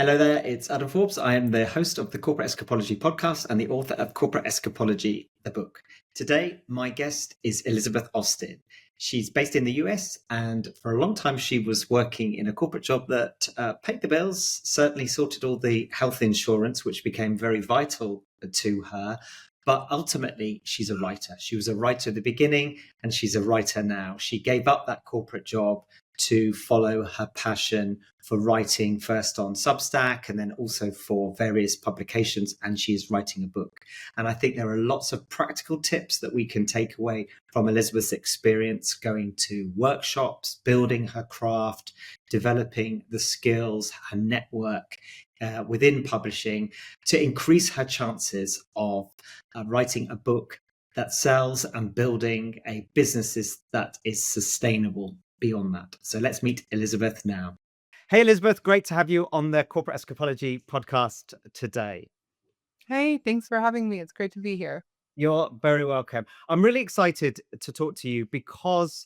Hello there, it's Adam Forbes. I am the host of the Corporate Escapology podcast and the author of Corporate Escapology, the book. Today, my guest is Elizabeth Austin. She's based in the US, and for a long time, she was working in a corporate job that paid the bills, certainly sorted all the health insurance, which became very vital to her. But ultimately, she's a writer. She was a writer at the beginning, and she's a writer now. She gave up that corporate job to follow her passion for writing, first on Substack and then also for various publications. And she is writing a book. And I think there are lots of practical tips that we can take away from Elizabeth's experience going to workshops, building her craft, developing the skills, her network within publishing to increase her chances of writing a book that sells and building a business that is sustainable beyond that. So let's meet Elizabeth now. Hey, Elizabeth, great to have you on the Corporate Escapology podcast today. Hey, thanks for having me. It's great to be here. You're very welcome. I'm really excited to talk to you because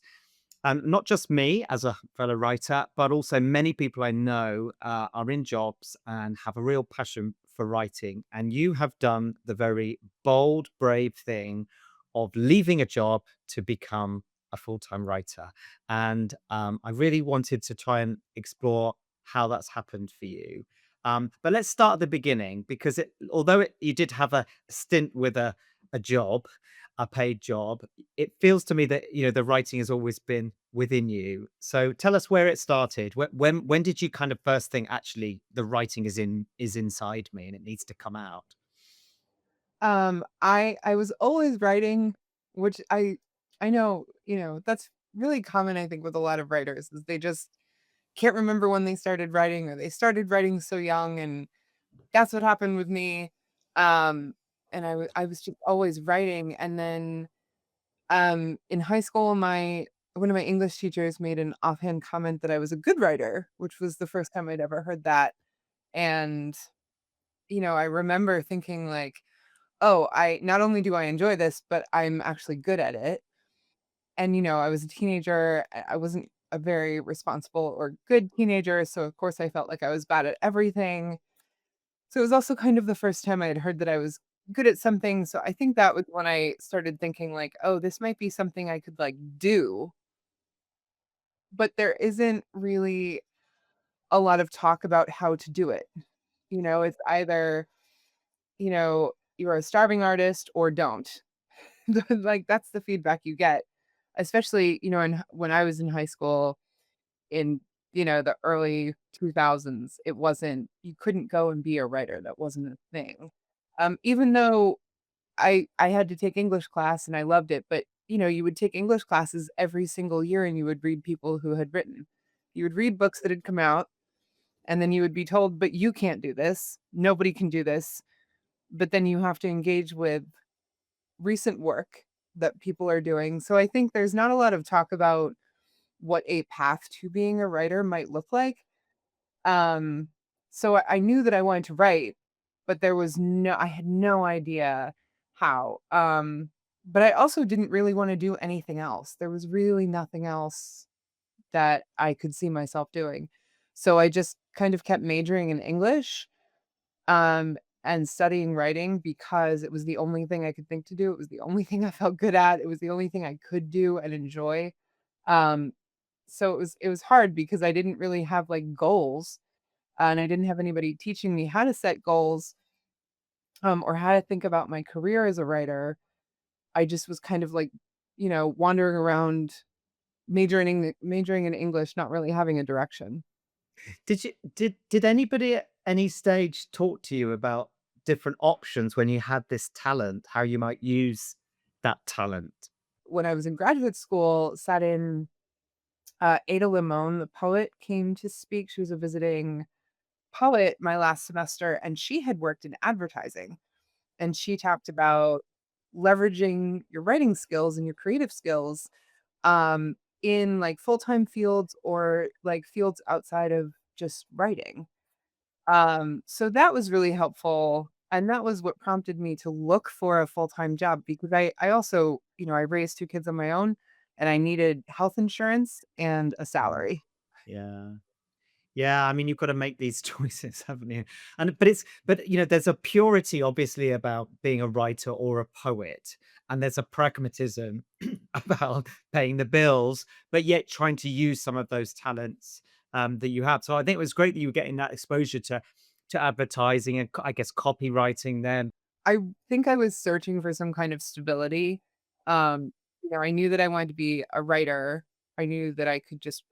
not just me as a fellow writer, but also many people I know are in jobs and have a real passion for writing. And you have done the very bold, brave thing of leaving a job to become a full-time writer. And I really wanted to try and explore how that's happened for you. But let's start at the beginning, because although you did have a stint with a job, a paid job, it feels to me that the writing has always been within you. So tell us where it started. When did you kind of first think, actually the writing is inside me and it needs to come out? I was always writing, which I know, that's really common, I think, with a lot of writers, is they just can't remember when they started writing, or they started writing so young, and that's what happened with me. Um, and I was just always writing. And then in high school, my one of my English teachers made an offhand comment that I was a good writer, which was the first time I'd ever heard that. And I remember thinking like, oh, I not only do I enjoy this, but I'm actually good at it. And I was a teenager. I wasn't a very responsible or good teenager, so of course I felt like I was bad at everything. So it was also kind of the first time I had heard that I was good at something. So I think that was when I started thinking like, oh, this might be something I could like do. But there isn't really a lot of talk about how to do it. It's either, you're a starving artist or don't. Like, that's the feedback you get, especially, when I was in high school in, the early 2000s. It wasn't You couldn't go and be a writer. That wasn't a thing. Even though I had to take English class and I loved it, but, you would take English classes every single year and you would read people who had written. You would read books that had come out, and then you would be told, "But you can't do this. Nobody can do this." But then you have to engage with recent work that people are doing. So I think there's not a lot of talk about what a path to being a writer might look like. Um, so I knew that I wanted to write, but I had no idea how. But I also didn't really want to do anything else. There was really nothing else that I could see myself doing. So I just kind of kept majoring in English. Um, and studying writing because it was the only thing I could think to do. It was the only thing I felt good at. It was the only thing I could do and enjoy. Um, so it was hard because I didn't really have like goals, and I didn't have anybody teaching me how to set goals, or how to think about my career as a writer. I just was kind of like, wandering around, majoring in English, not really having a direction. Did anybody at any stage talk to you about different options when you had this talent, how you might use that talent? When I was in graduate school, sat in Ada Limon, the poet, came to speak. She was a visiting poet my last semester, and she had worked in advertising. And she talked about leveraging your writing skills and your creative skills um, in like full time fields or like fields outside of just writing. So that was really helpful. And that was what prompted me to look for a full time job because I also, I raised two kids on my own and I needed health insurance and a salary. Yeah. Yeah, I mean, you've got to make these choices, haven't you? And but there's a purity obviously about being a writer or a poet, and there's a pragmatism about paying the bills, but yet trying to use some of those talents that you have. So I think it was great that you were getting that exposure to advertising and I guess copywriting then. I think I was searching for some kind of stability. I knew that I wanted to be a writer. I knew that I could just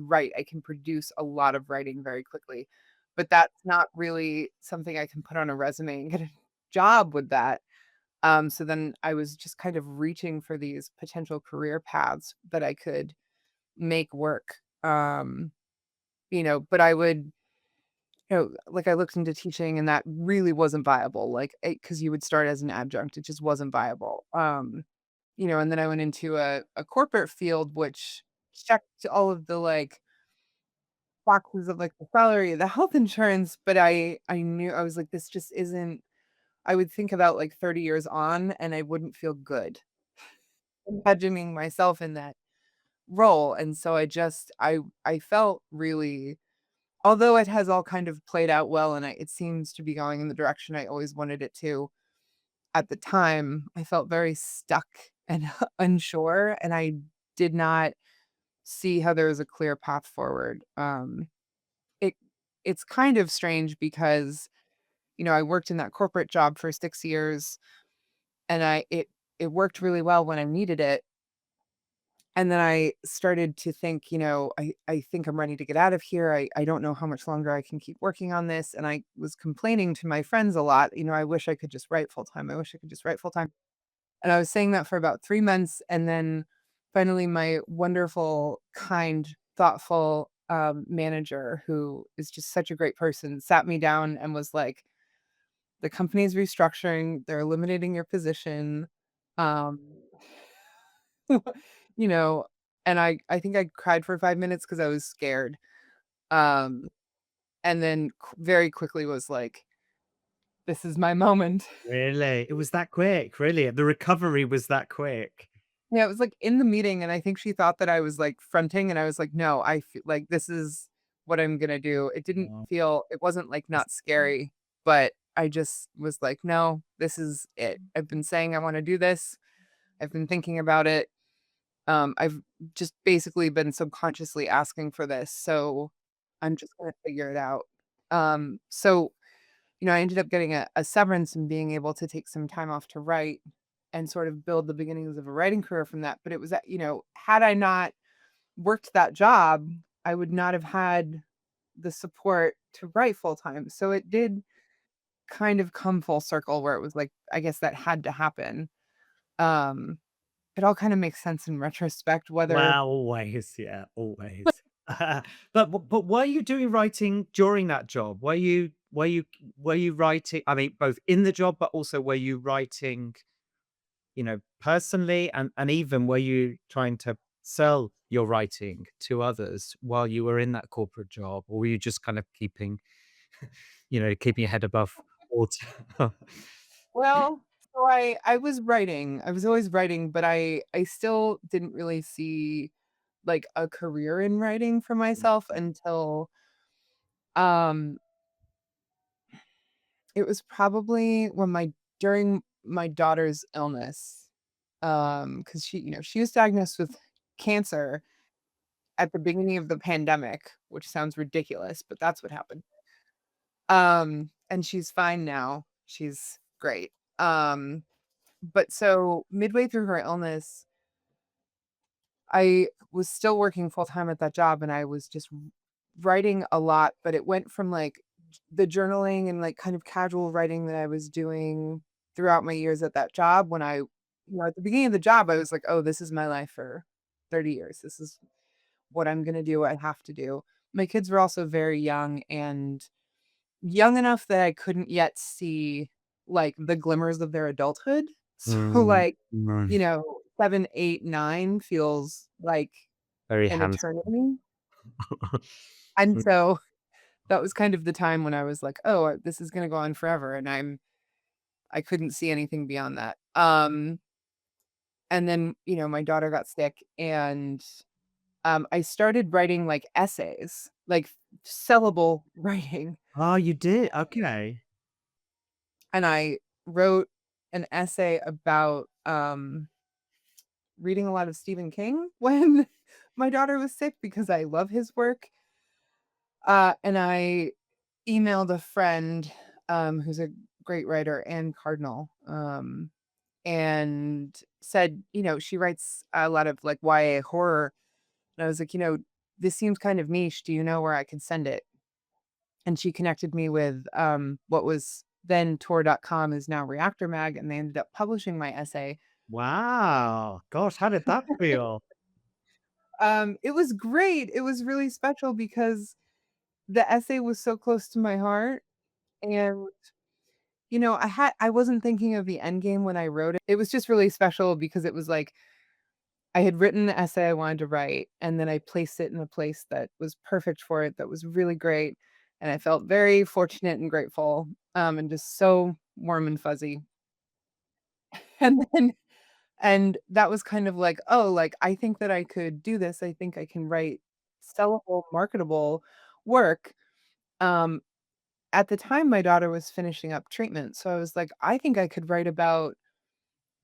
write. I can produce a lot of writing very quickly. But that's not really something I can put on a resume and get a job with that. So then I was just kind of reaching for these potential career paths that I could make work. But I would like, I looked into teaching and that really wasn't viable, like, because you would start as an adjunct, it just wasn't viable. And then I went into a corporate field, which checked all of the, like, boxes of, like, the salary, the health insurance, but I knew I was like, "This just isn't." I would think about, like, 30 years on, and I wouldn't feel good imagining myself in that role, and so I felt really. Although it has all kind of played out well and it seems to be going in the direction I always wanted it to, at the time, I felt very stuck and unsure, and I did not see how there was a clear path forward. It it's kind of strange because, I worked in that corporate job for 6 years, and it worked really well when I needed it. And then I started to think, I think I'm ready to get out of here. I don't know how much longer I can keep working on this. And I was complaining to my friends a lot. I wish I could just write full time. I wish I could just write full time. And I was saying that for about 3 months. And then finally, my wonderful, kind, thoughtful manager, who is just such a great person, sat me down and was like, the company is restructuring, they're eliminating your position. Um, you know, and I think I cried for 5 minutes because I was scared, um, and then very quickly was like, "This is my moment." Really? It was that quick, really? The recovery was that quick? Yeah, it was, like, in the meeting, and I think she thought that I was, like, fronting, and I was like, "No, I feel like, this is what I'm gonna do." Wow. It wasn't, like, not scary, but I just was like, "No, this is it. I've been saying I wanna do this. I've been thinking about it. I've just basically been subconsciously asking for this, so I'm just gonna figure it out." I ended up getting a severance and being able to take some time off to write and sort of build the beginnings of a writing career from that. But it was had I not worked that job, I would not have had the support to write full time. So it did kind of come full circle where it was like, I guess that had to happen. Um, it all kind of makes sense in retrospect, whether. Well, always, yeah, always. But were you doing writing during that job? Were you writing, I mean, both in the job, but also were you writing, personally, and even were you trying to sell your writing to others while you were in that corporate job, or were you just kind of keeping your head above water? Well, so I was writing. I was always writing, but I still didn't really see, like, a career in writing for myself until, um, it was probably when my during my daughter's illness, because she was diagnosed with cancer at the beginning of the pandemic, which sounds ridiculous, but that's what happened. And she's fine now. She's great. But so midway through her illness, I was still working full time at that job and I was just writing a lot, but it went from like the journaling and like kind of casual writing that I was doing throughout my years at that job when at the beginning of the job, I was like, oh, this is my life for 30 years. This is what I'm going to do. I have to do. My kids were also very young and young enough that I couldn't yet see, like, the glimmers of their adulthood. So, Mm, like, mm. 7, 8, 9 feels like Very an hands eternity, and so that was kind of the time when I was like, "Oh, this is gonna go on forever," and I couldn't see anything beyond that. And then, my daughter got sick, and I started writing, like, essays, like, sellable writing, Oh, you did? Okay. and I wrote an essay about, reading a lot of Stephen King when my daughter was sick because I love his work, and I emailed a friend, who's a great writer, Anne Cardinal, and said, she writes a lot of, like, YA horror, and I was like, "This seems kind of niche. Do you know where I could send it?" And she connected me with, what was then Tor.com is now Reactor Mag, and they ended up publishing my essay. Wow. Gosh, how did that feel? It was great. It was really special because the essay was so close to my heart, and, I wasn't thinking of the end game when I wrote it. It was just really special because it was like I had written the essay I wanted to write, and then I placed it in a place that was perfect for it, that was really great, and I felt very fortunate and grateful, and just so warm and fuzzy. And then and that was kind of like, "Oh, like, I think that I could do this. I think I can write sellable, marketable work." Um, at the time, my daughter was finishing up treatment, so I was like, "I think I could write about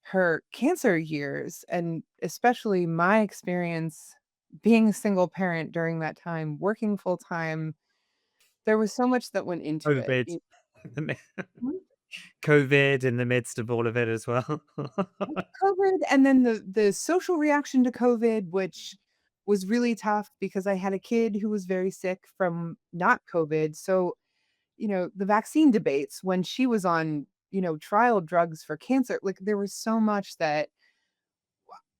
her cancer years, and especially my experience being a single parent during that time, working full time." There was so much that went into it. COVID. The mi COVID in the midst of all of it as well. COVID, and then the social reaction to COVID, which was really tough because I had a kid who was very sick from not COVID. So, the vaccine debates when she was on, trial drugs for cancer, like there was so much that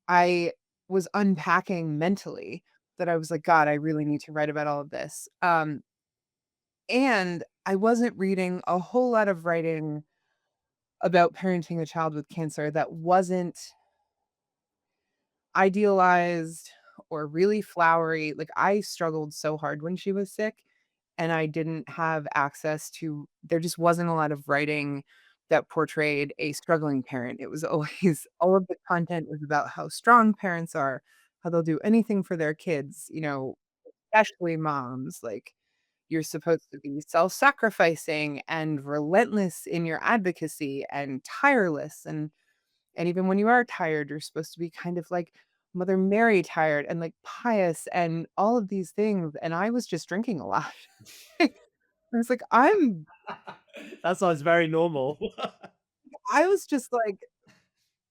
I was unpacking mentally that I was like, God, I really need to write about all of this. And I wasn't reading a whole lot of writing about parenting a child with cancer that wasn't idealized or really flowery. Like, I struggled so hard when she was sick, and I didn't have access to there just wasn't a lot of writing that portrayed a struggling parent. It was always all of the content was about how strong parents are, how they'll do anything for their kids, especially moms, like, you're supposed to be self-sacrificing and relentless in your advocacy and tireless, and even when you are tired, you're supposed to be kind of like Mother Mary tired and, like, pious and all of these things, and I was just drinking a lot. I was like, That sounds very normal. I was just, like,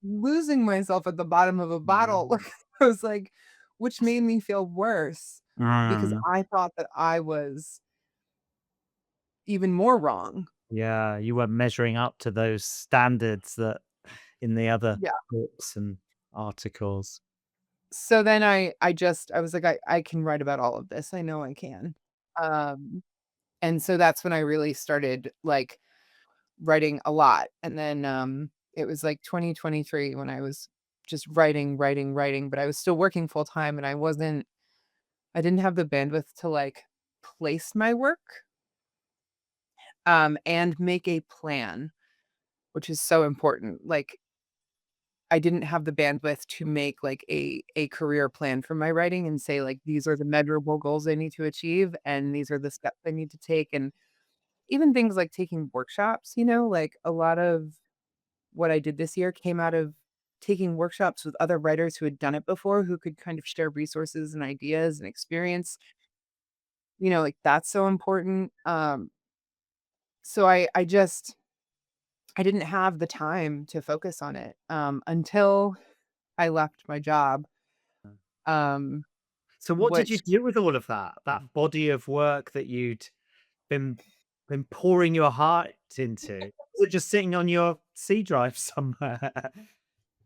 losing myself at the bottom of a Yeah. bottle. Like, I was like which made me feel worse because Mm. I thought that I was even more wrong. Yeah, you weren't measuring up to those standards that in the other Yeah. books and articles. So then I was like, I can write about all of this. I know I can." Um, and so that's when I really started, like, writing a lot, and then, it was, like, 2023 when I was just writing, writing, writing, but I was still working full time, and I didn't have the bandwidth to, like, place my work, and make a plan, which is so important. Like, I didn't have the bandwidth to make, like, a career plan for my writing and say, like, "These are the measurable goals I need to achieve, and these are the steps I need to take," and even things like taking workshops, like, a lot of what I did this year came out of taking workshops with other writers who had done it before, who could kind of share resources and ideas and experience, like, that's so important. So I didn't have the time to focus on it, until I left my job, um, So what did you which do with all of that? That body of work that you'd been been pouring your heart into? Was it just sitting on your C drive somewhere?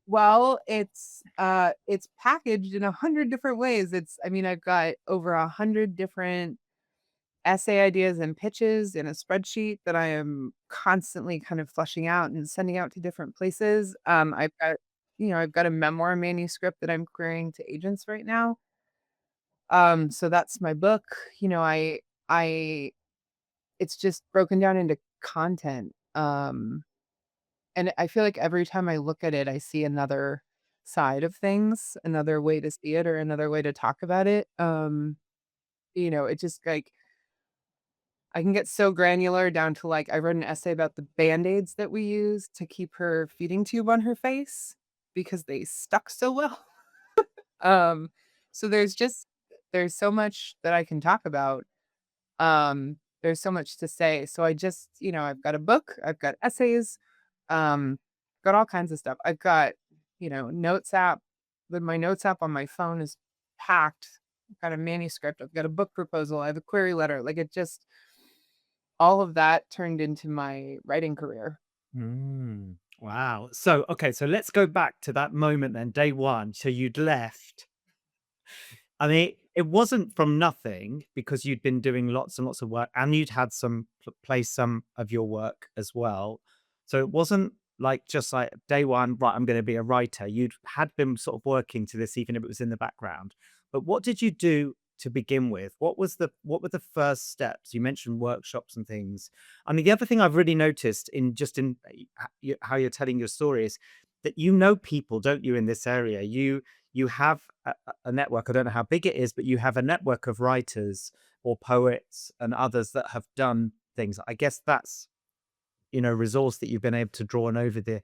well, it's packaged in 100 different ways. I mean, I've got over 100 different essay ideas and pitches in a spreadsheet that I am constantly kind of fleshing out and sending out to different places. I've got a memoir manuscript that I'm querying to agents right now. So that's my book. I it's just broken down into content. And I feel like every time I look at it, I see another side of things, another way to see it or another way to talk about it. It just like I can get so granular down to like I wrote an essay about the band-aids that we use to keep her feeding tube on her face because they stuck so well. Um, so there's so much that I can talk about. There's so much to say. So I've got a book, I've got essays, um, got all kinds of stuff. I've got, notes app, but my notes app on my phone is packed. I've got a manuscript, I've got a book proposal, I have a query letter. Like it just all of that turned into my writing career. Wow. So, okay, so let's go back to that moment then, day one. So you'd left. I mean, it wasn't from nothing because you'd been doing lots and lots of work and you'd had placed some of your work as well. So it wasn't like just like day one, right, I'm going to be a writer. You'd had been sort of working to this, even if it was in the background. But what did you do to begin with? What were the first steps? You mentioned workshops and things. I mean, the other thing I've really noticed in how you're telling your story is that people, don't you, in this area? You have a network. I don't know how big it is, but you have a network of writers or poets and others that have done things. I guess that's, resource that you've been able to draw on over the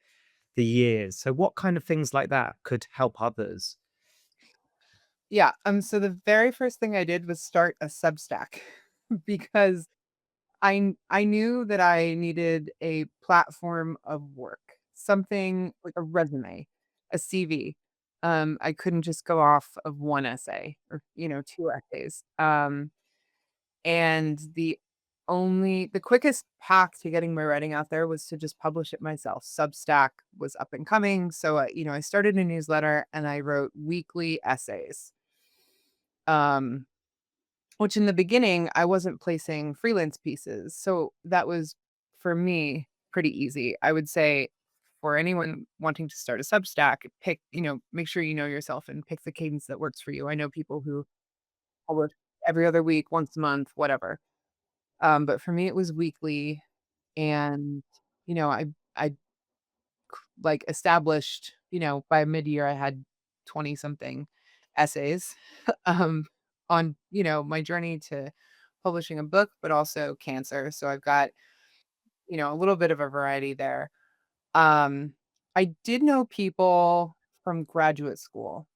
years. So what kind of things like that could help others? Yeah. So the very first thing I did was start a Substack because I knew that I needed a platform of work, something like a resume, a CV. I couldn't just go off of one essay or, two essays. And the quickest path to getting my writing out there was to just publish it myself. Substack was up and coming. So, I started a newsletter and I wrote weekly essays. Um, which in the beginning, I wasn't placing freelance pieces, so that was, for me, pretty easy. I would say for anyone wanting to start a Substack, make sure you know yourself and pick the cadence that works for you. I know people who publish every other week, once a month, whatever. But for me, it was weekly, and, I like, established, by mid-year, I had 20 something essays, um, on, my journey to publishing a book, but also cancer. So I've got, a little bit of a variety there. Um, I did know people from graduate school.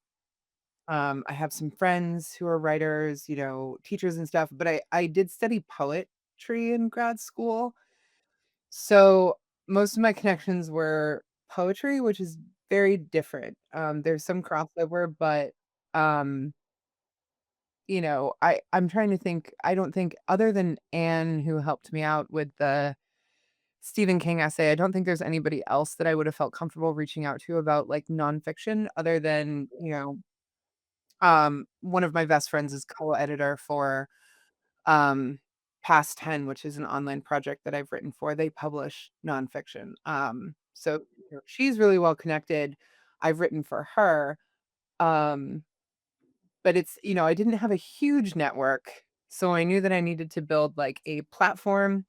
I have some friends who are writers, teachers and stuff, but I did study poetry in grad school. So most of my connections were poetry, which is very different. There's some crossover, but um, I'm trying to think. I don't think other than Anne who helped me out with the Stephen King essay, I don't think there's anybody else that I would have felt comfortable reaching out to about like nonfiction other than, one of my best friends is co-editor for um, Past 10, which is an online project that I've written for. They publish nonfiction. So she's really well connected. I've written for her. Um, but I didn't have a huge network. So I knew that I needed to build like a platform,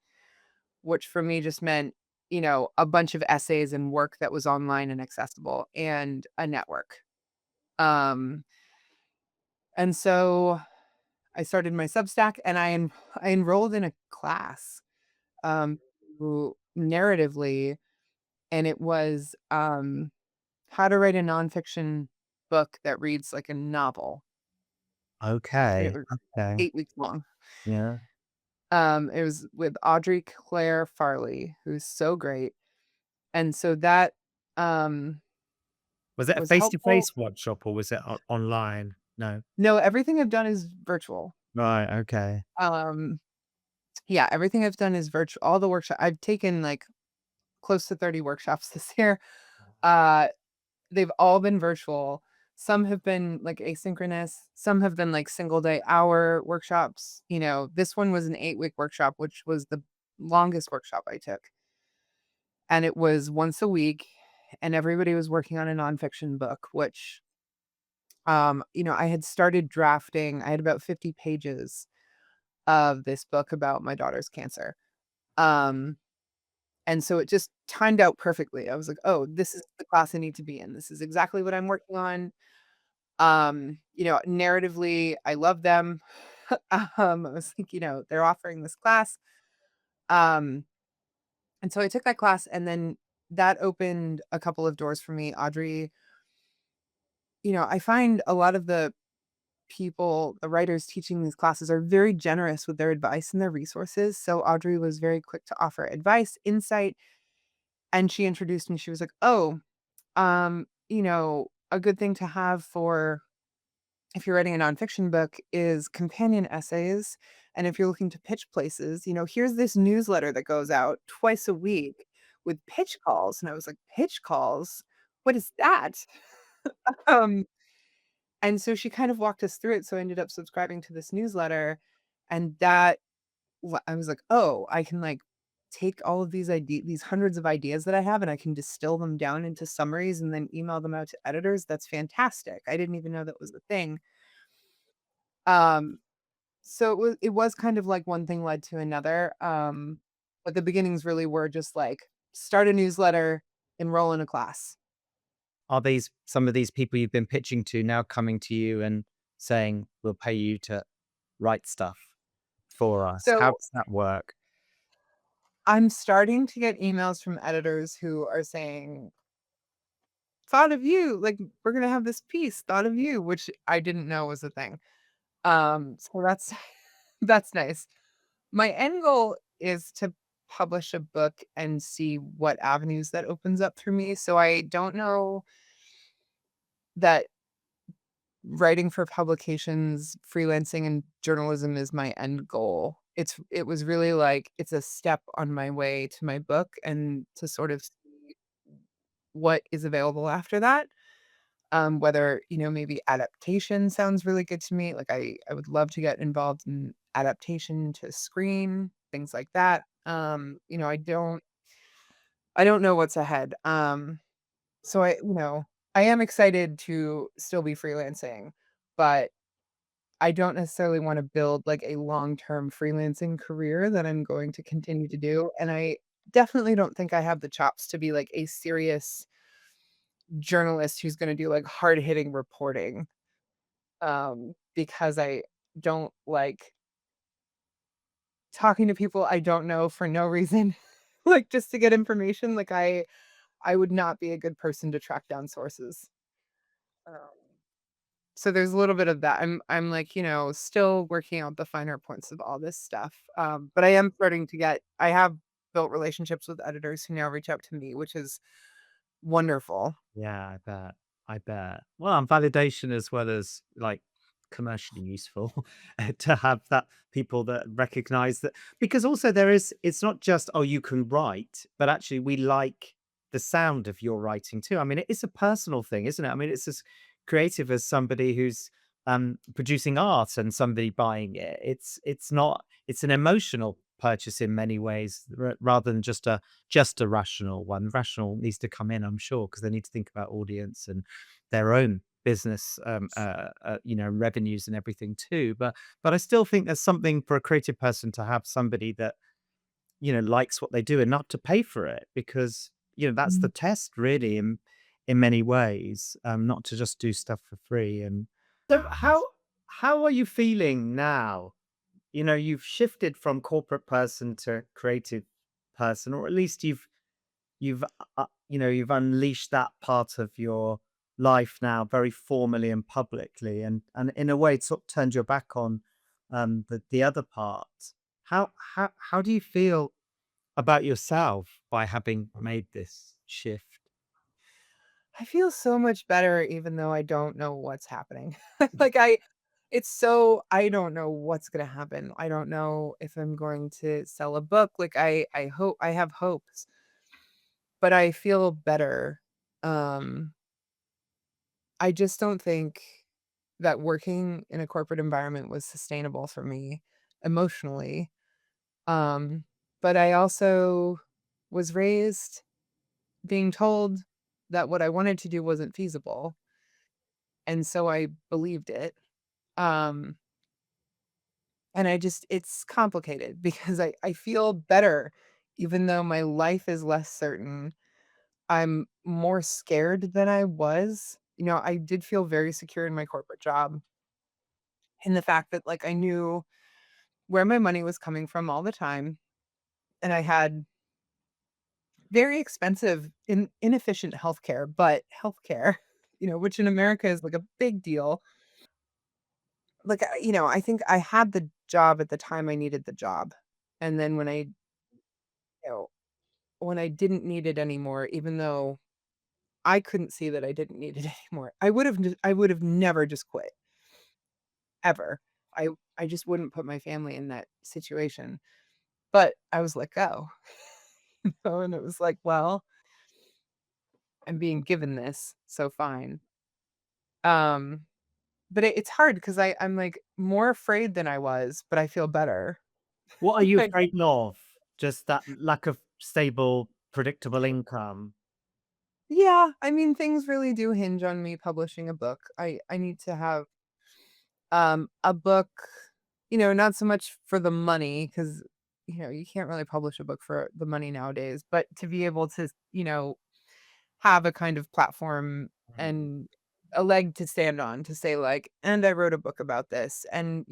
which for me just meant, a bunch of essays and work that was online and accessible and a network. Um, and so I started my Substack and I enrolled in a class um, narratively, and it was how to write a nonfiction book that reads like a novel, and it Okay. was Okay. 8 weeks long. Yeah. It was with Audrey Claire Farley, who's so great, and so that um, Was it a was helpful. face-to-face workshop or was it online? No. No, everything I've done is virtual. Right. Okay. Um, yeah, everything I've done is virtual. All the workshop I've taken like close to 30 workshops this year. Uh, They've all been virtual. Some have been, like, asynchronous, some have been, like, single day hour workshops. This one was an 8-week workshop, which was the longest workshop I took, and it was once a week, and everybody was working on a nonfiction book, which, I had started drafting. I had about 50 pages of this book about my daughter's cancer. Um And so it just timed out perfectly. I was like, "Oh, this is the class I need to be in. This is exactly what I'm working on." Narratively, I love them. I was like, they're offering this class. Um, and so I took that class, and then that opened a couple of doors for me. Audrey, I find a lot of the writers teaching these classes are very generous with their advice and their resources. So Audrey was very quick to offer advice, insight, and she introduced me. She was like, "Oh, a good thing to have for if you're writing a nonfiction book is companion essays. And if you're looking to pitch places, here's this newsletter that goes out twice a week with pitch calls." And I was like, "Pitch calls? What is that?" Um, and so she kind of walked us through it. So I ended up subscribing to this newsletter. And I was like, "Oh, I can like take all of these hundreds of ideas that I have, and I can distill them down into summaries and then email them out to editors. That's fantastic. I didn't even know that was a thing." Um, so it was kind of like one thing led to another. But the beginnings really were just like start a newsletter, enroll in a class. Are these some of these people you've been pitching to now coming to you and saying, "We'll pay you to write stuff for us"? How So does that work? I'm starting to get emails from editors who are saying, "Thought of you, like we're gonna have this piece, thought of you," which I didn't know was a thing. So that's that's nice. My end goal is to publish a book and see what avenues that opens up for me. So I don't know that writing for publications, freelancing, and journalism is my end goal. It was really like it's a step on my way to my book and to sort of see what is available after that. Whether, maybe adaptation sounds really good to me. Like I would love to get involved in adaptation to screen, things like that. I don't know what's ahead. So I am excited to still be freelancing, but I don't necessarily want to build like a long-term freelancing career that I'm going to continue to do. And I definitely don't think I have the chops to be like a serious journalist who's going to do like hard-hitting reporting. Because I don't like talking to people I don't know for no reason, like just to get information. Like I would not be a good person to track down sources. Um, so there's a little bit of that. I'm like, still working out the finer points of all this stuff. But I am starting to I have built relationships with editors who now reach out to me, which is wonderful. Yeah, I bet. I bet. Well, and validation as well as like commercially useful to have that people that recognize that because also it's not just, oh, you can write, but actually we like the sound of your writing too. I mean, it is a personal thing, isn't it? I mean, it's as creative as somebody who's producing art and somebody buying it. It's an emotional purchase in many ways rather than just a rational one. Rational needs to come in, I'm sure, because they need to think about audience and their own business, revenues and everything too. But I still think there's something for a creative person to have somebody that likes what they do and not to pay for it because that's the Mm. test really in many ways, not to just do stuff for free. And so how are you feeling now? You've shifted from corporate person to creative person, or at least you've unleashed that part of your life now very formally and publicly, and in a way sort of turned your back on the other part. How do you feel about yourself by having made this shift? I feel so much better even though I don't know what's happening. Like I don't know what's gonna happen. I don't know if I'm going to sell a book. Like I hope I have hopes, but I feel better. Um, I just don't think that working in a corporate environment was sustainable for me emotionally. Um, but I also was raised being told that what I wanted to do wasn't feasible. And so I believed it. Um, and it's complicated because I feel better even though my life is less certain, I'm more scared than I was. I did feel very secure in my corporate job, in the fact that, like, I knew where my money was coming from all the time, and I had very expensive, inefficient healthcare, but healthcare, which in America is like a big deal. Like, I think I had the job at the time I needed the job. And then you know, when I didn't need it anymore, even though I couldn't see that I didn't need it anymore, I would have never just quit, ever. I I just wouldn't put my family in that situation. But I was let go. And it was like, well, I'm being given this, so fine. Um, but it's hard because I'm like more afraid than I was, but I feel better. What are you Like, afraid of? Just that lack of stable, predictable income? yeah, I mean, things really do hinge on me publishing a book. I need to have a book, not so much for the money, because you can't really publish a book for the money nowadays, but to be able to, have a kind of platform Mm. and a leg to stand on, to say like, and I wrote a book about this, and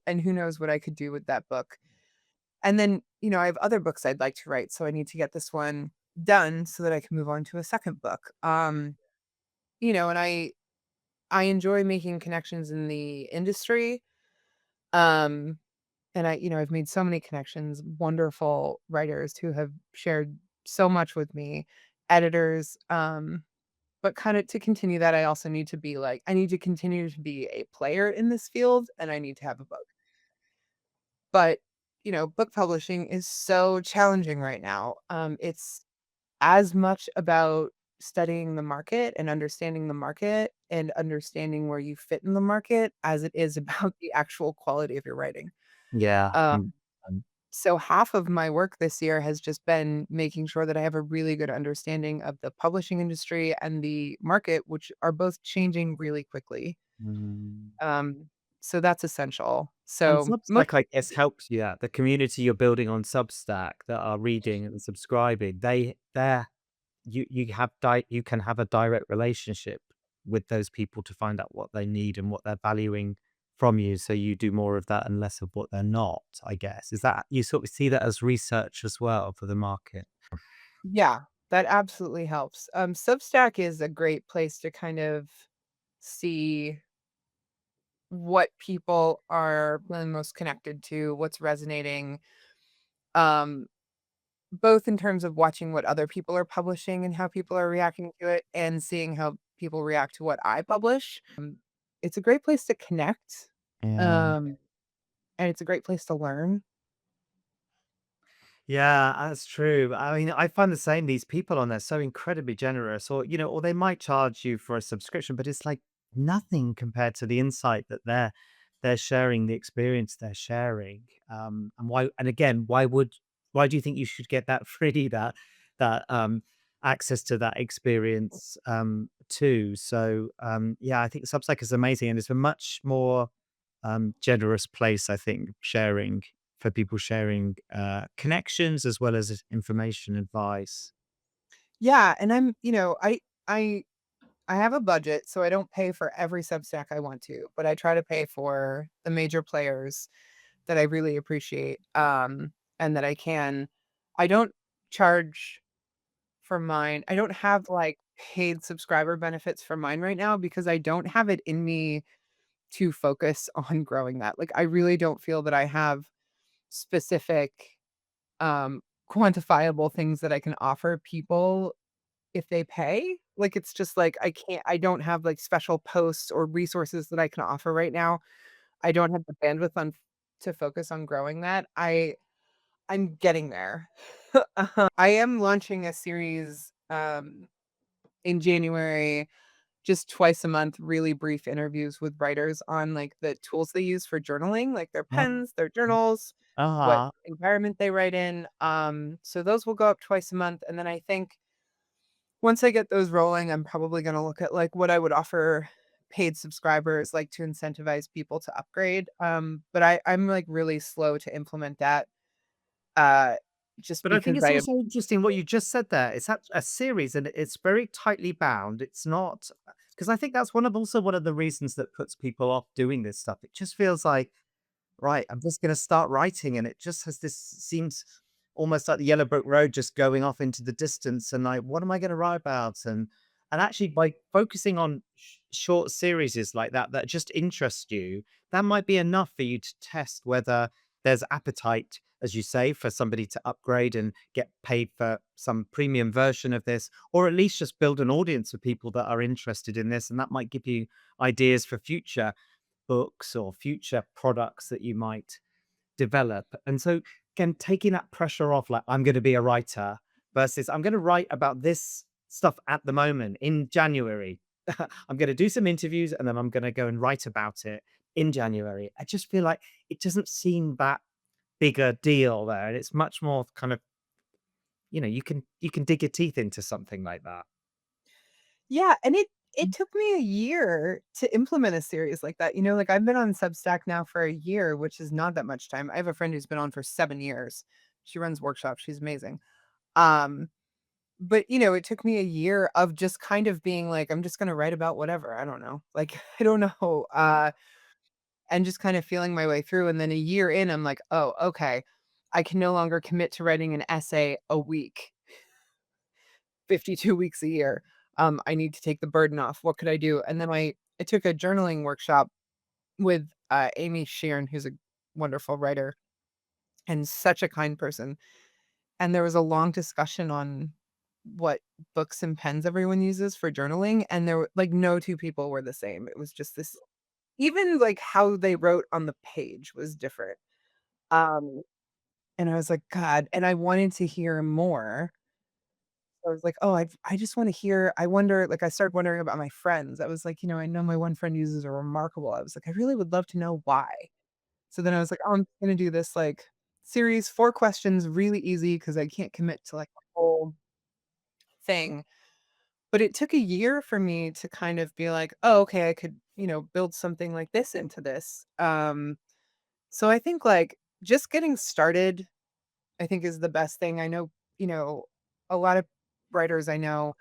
and who knows what I could do with that book. And then, I have other books I'd like to write, so I need to get this one done so that I can move on to a second book. And I enjoy making connections in the industry. Um, and I've made so many connections, wonderful writers who have shared so much with me, editors. But kind of to continue that, I also need to be like, I need to continue to be a player in this field, and I need to have a book. But, book publishing is so challenging right now. It's as much about studying the market and understanding where you fit in the market as it is about the actual quality of your writing. Yeah. Um, Um, so half of my work this year has just been making sure that I have a really good understanding of the publishing industry and the market, which are both changing really quickly. mm. Um, so that's essential. And So most Substack, I guess, helps you out. The community you're building on Substack that are reading and subscribing, they're you can have a direct relationship with those people to find out what they need and what they're valuing from you, so you do more of that and less of what they're not, I guess. Is that you sort of see that as research as well for the market? Yeah, that absolutely helps. Substack is a great place to kind of see what people are feeling most connected to, what's resonating, um, both in terms of watching what other people are publishing and how people are reacting to it, and seeing how people react to what I publish. It's a great place to connect, Yeah. um, and it's a great place to learn. Yeah, that's true. I mean, I find the same. These people on there so incredibly generous, or or they might charge you for a subscription, but it's like nothing compared to the insight that they're sharing, the experience they're sharing. And why? And again, why do you think you should get that free that access to that experience too? So yeah, I think Substack is amazing, and it's a much more generous place, I think, sharing for people sharing connections as well as information, advice. Yeah, and I I have a budget, so I don't pay for every Substack I want to, but I try to pay for the major players that I really appreciate, and that I can. I don't charge for mine. I don't have, like, paid subscriber benefits for mine right now because I don't have it in me to focus on growing that. Like, I really don't feel that I have specific, quantifiable things that I can offer people if they pay. Like, it's just like I don't have, like, special posts or resources that I can offer right now. I don't have the bandwidth on to focus on growing that. I'm getting there. I am launching a series, in January, just twice a month, really brief interviews with writers on, like, the tools they use for journaling, like their Oh, pens, their journals, what uh-huh. environment they write in. So those will go up twice a month, and then I think once I get those rolling, I'm probably gonna look at, like, what I would offer paid subscribers, like, to incentivize people to upgrade. But I'm, like, really slow to implement that. Uh, just But I think because it's I also interesting what you just said there. It's a series and it's very tightly bound. It's not because I think that's one of the reasons that puts people off doing this stuff. It just feels like, right, I'm just going to start writing, and it just has this seems almost like the Yellow Brick Road, just going off into the distance. And like, what am I going to write about? And actually, by focusing on short series like that just interest you, that might be enough for you to test whether there's appetite, as you say, for somebody to upgrade and get paid for some premium version of this, or at least just build an audience of people that are interested in this. And that might give you ideas for future books or future products that you might develop. And so, again, taking that pressure off, like, I'm going to be a writer versus I'm going to write about this stuff at the moment in January. I'm going to do some interviews and then I'm going to go and write about it in January. I just feel like it doesn't seem that big a deal there. And it's much more kind of, you can dig your teeth into something like that. yeah, and it took me a year to implement a series like that, like, I've been on Substack now for a year, which is not that much time. I have a friend who's been on for 7 years. She runs workshops, she's amazing. Um, but, it took me a year of just kind of being like, "I'm just gonna write about whatever." I don't know. Like, I don't know, and just kind of feeling my way through, and then a year in, I'm like, "Oh, okay. I can no longer commit to writing an essay a week, 52 weeks a year. I need to take the burden off. What could I do?" And then I took a journaling workshop with, Amy Sheeran, who's a wonderful writer and such a kind person, and there was a long discussion on what books and pens everyone uses for journaling, and there were like, no 2 people were the same. It was just this even, like, how they wrote on the page was different. Um, and I was like, "God," and I wanted to hear more. I was like, "Oh, I just wanna hear." I wonder, like, I started wondering about my friends. I was like, I know my one friend uses a remarkable. I was like, "I really would love to know why." So then I was like, "Oh, I'm gonna do this, like, series, 4 questions, really easy because I can't commit to, like, a whole thing." But it took a year for me to kind of be like, "Oh, okay, I could, build something like this into this." So I think, like, just getting started, I think, is the best thing. I know, a lot of writers I know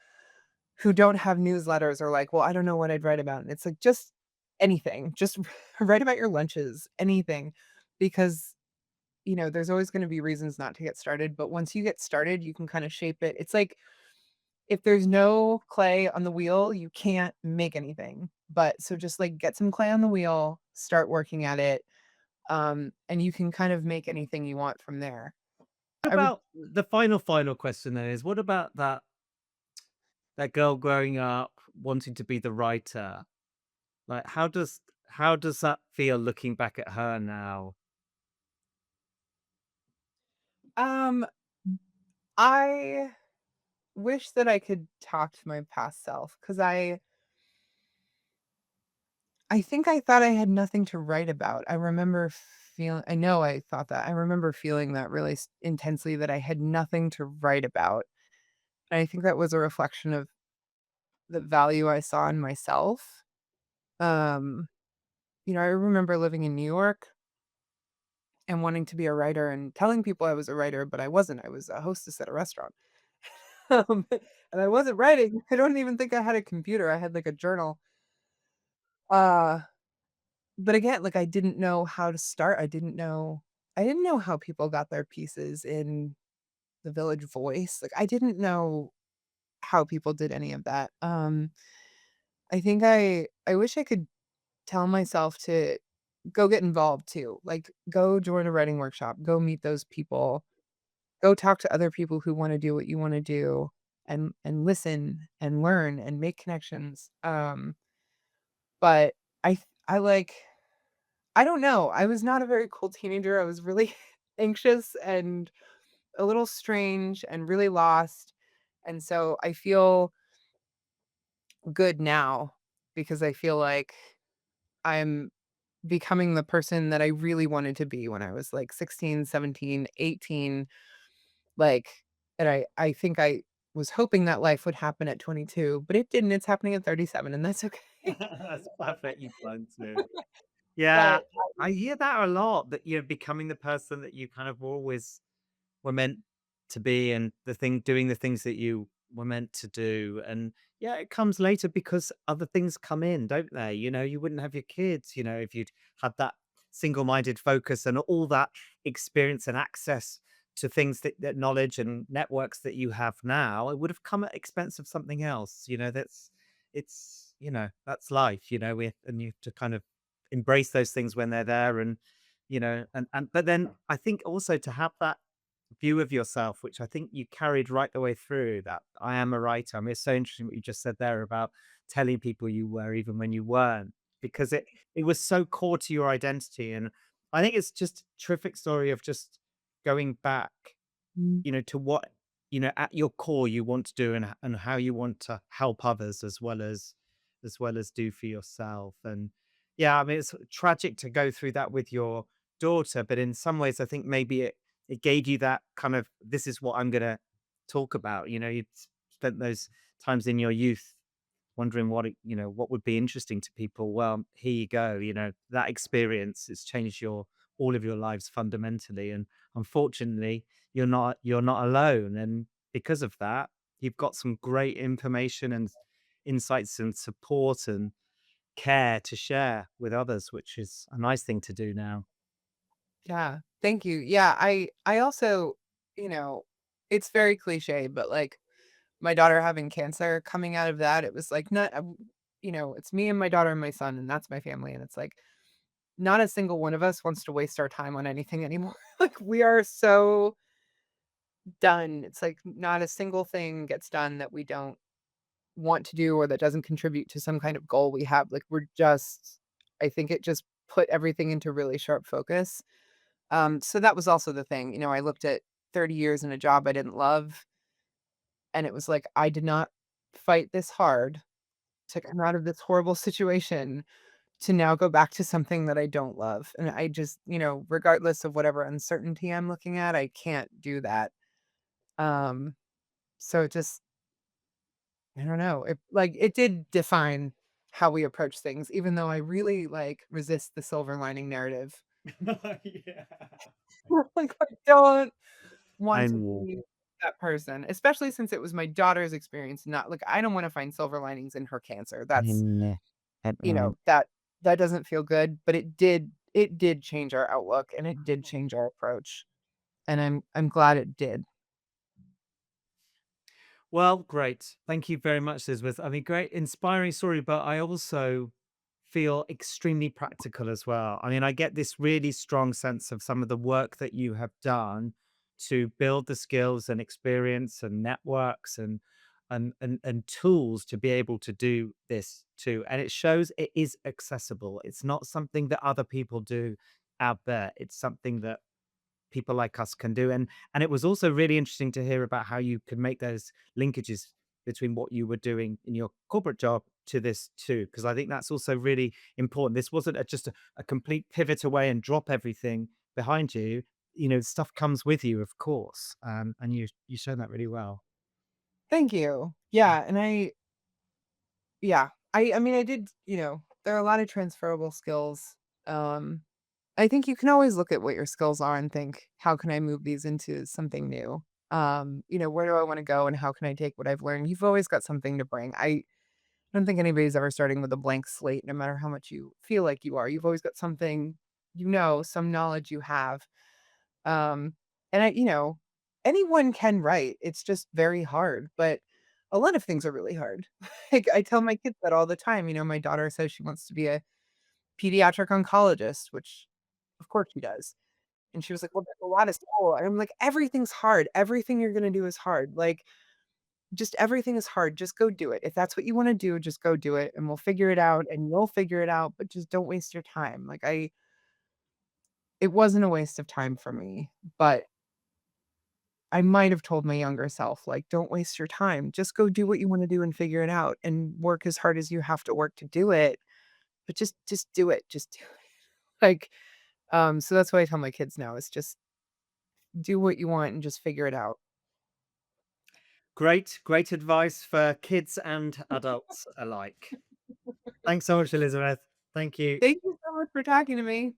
who don't have newsletters are like, "Well, I don't know what I'd write about." And it's like, just anything. Just write about your lunches, anything. Because, there's always gonna be reasons not to get started, but once you get started, you can kinda shape it. It's like, if there's no clay on the wheel, you can't make anything. But so just, like, get some clay on the wheel, start working at it, and you can kind of make anything you want from there. What I would about the final question then is what about that girl growing up wanting to be the writer? Like, how does that feel looking back at her now? um, I wish that I could talk to my past self, because I think I thought I had nothing to write about. I know I thought that. I remember feeling that really intensely, that I had nothing to write about. And I think that was a reflection of the value I saw in myself. Um, I remember living in New York and wanting to be a writer and telling people I was a writer, but I wasn't. I was a hostess at a restaurant. And I wasn't writing. I don't even think I had a computer. I had like a journal. Uh, but again, like, I didn't know how to start. I didn't know how people got their pieces in the Village Voice. Like, I didn't know how people did any of that. I think I wish I could tell myself to go get involved too. Like, go join a writing workshop, go meet those people, go talk to other people who want to do what you want to do, and listen and learn and make connections. But I like, I don't know. I was not a very cool teenager. I was really anxious and a little strange and really lost. And so I feel good now, because I feel like I'm becoming the person that I really wanted to be when I was like 16, 17, 18. Like, and I think I was hoping that life would happen at 22, but it didn't. It's happening at 37, and that's okay. That's perfectly fine too. Yeah, But I hear that a lot, that you're becoming the person that you kind of always were meant to be, and doing the things that you were meant to do. And yeah, it comes later because other things come in, don't they? You wouldn't have your kids, if you'd had that single-minded focus and all that experience and access to things that knowledge and networks that you have now. It would have come at expense of something else. That's life. And you have to kind of embrace those things when they're there. And but then I think also to have that view of yourself, which I think you carried right the way through, that I am a writer. I mean, it's so interesting what you just said there about telling people you were even when you weren't, because it was so core to your identity. And I think it's just a terrific story of just going back, to what, at your core you want to do, and how you want to help others as well as do for yourself. And yeah, I mean, it's tragic to go through that with your daughter, but in some ways I think maybe it gave you that kind of, this is what I'm going to talk about. You'd spent those times in your youth wondering what would be interesting to people. Well, here you go. That experience has changed all of your lives fundamentally. And unfortunately, you're not alone. And because of that, you've got some great information and insights and support and care to share with others, which is a nice thing to do now. Yeah. Thank you. Yeah, I also, you know, it's very cliche, but like my daughter having cancer, coming out of that, it was like not it's me and my daughter and my son, and that's my family, and it's like not a single one of us wants to waste our time on anything anymore. Like we are so done. It's like not a single thing gets done that we don't want to do or that doesn't contribute to some kind of goal we have. Like we're just I think it just put everything into really sharp focus. So that was also the thing. I looked at 30 years in a job I didn't love, and it was like I did not fight this hard to come out of this horrible situation to now go back to something that I don't love. And I just, regardless of whatever uncertainty I'm looking at, I can't do that. Um, so it just I don't know. It did define how we approach things, even though I really resist the silver lining narrative. Yeah. Like I don't I want to know. be that person, especially since it was my daughter's experience, not like I don't want to find silver linings in her cancer. That's, Mm, that doesn't feel good, but it did change our outlook and it did change our approach. And I'm glad it did. Well, great. Thank you very much, Elizabeth. I mean, great, inspiring story, but I also feel extremely practical as well. I mean, I get this really strong sense of some of the work that you have done to build the skills and experience and networks and tools to be able to do this too. And it shows it is accessible. It's not something that other people do out there. It's something that people like us can do. And it was also really interesting to hear about how you could make those linkages between what you were doing in your corporate job to this too, because I think that's also really important. This wasn't just a complete pivot away and drop everything behind you. Stuff comes with you, of course, and you show that really well. Thank you. Yeah, and I mean I did, there are a lot of transferable skills. Um I think you can always look at what your skills are and think, how can I move these into something new? Where do I want to go and how can I take what I've learned? You've always got something to bring. I don't think anybody's ever starting with a blank slate, no matter how much you feel like you are. You've always got something, some knowledge you have. Um, and anyone can write. It's just very hard, but a lot of things are really hard. Like I tell my kids that all the time. My daughter says she wants to be a pediatric oncologist, which of course she does. And she was like, "Well, that's a lot of school." And I'm like, "Everything's hard. Everything you're gonna do is hard. Like, just everything is hard. Just go do it. If that's what you wanna do, just go do it, and we'll figure it out, and you'll figure it out, but just don't waste your time." Like, it wasn't a waste of time for me, but I might have told my younger self, like, "Don't waste your time. Just go do what you wanna do and figure it out, and work as hard as you have to work to do it, but just do it. Just do it." Like, so that's what I tell my kids now is just do what you want and just figure it out. Great advice for kids and adults alike. Thanks so much, Elizabeth. Thank you. Thank you so much for talking to me.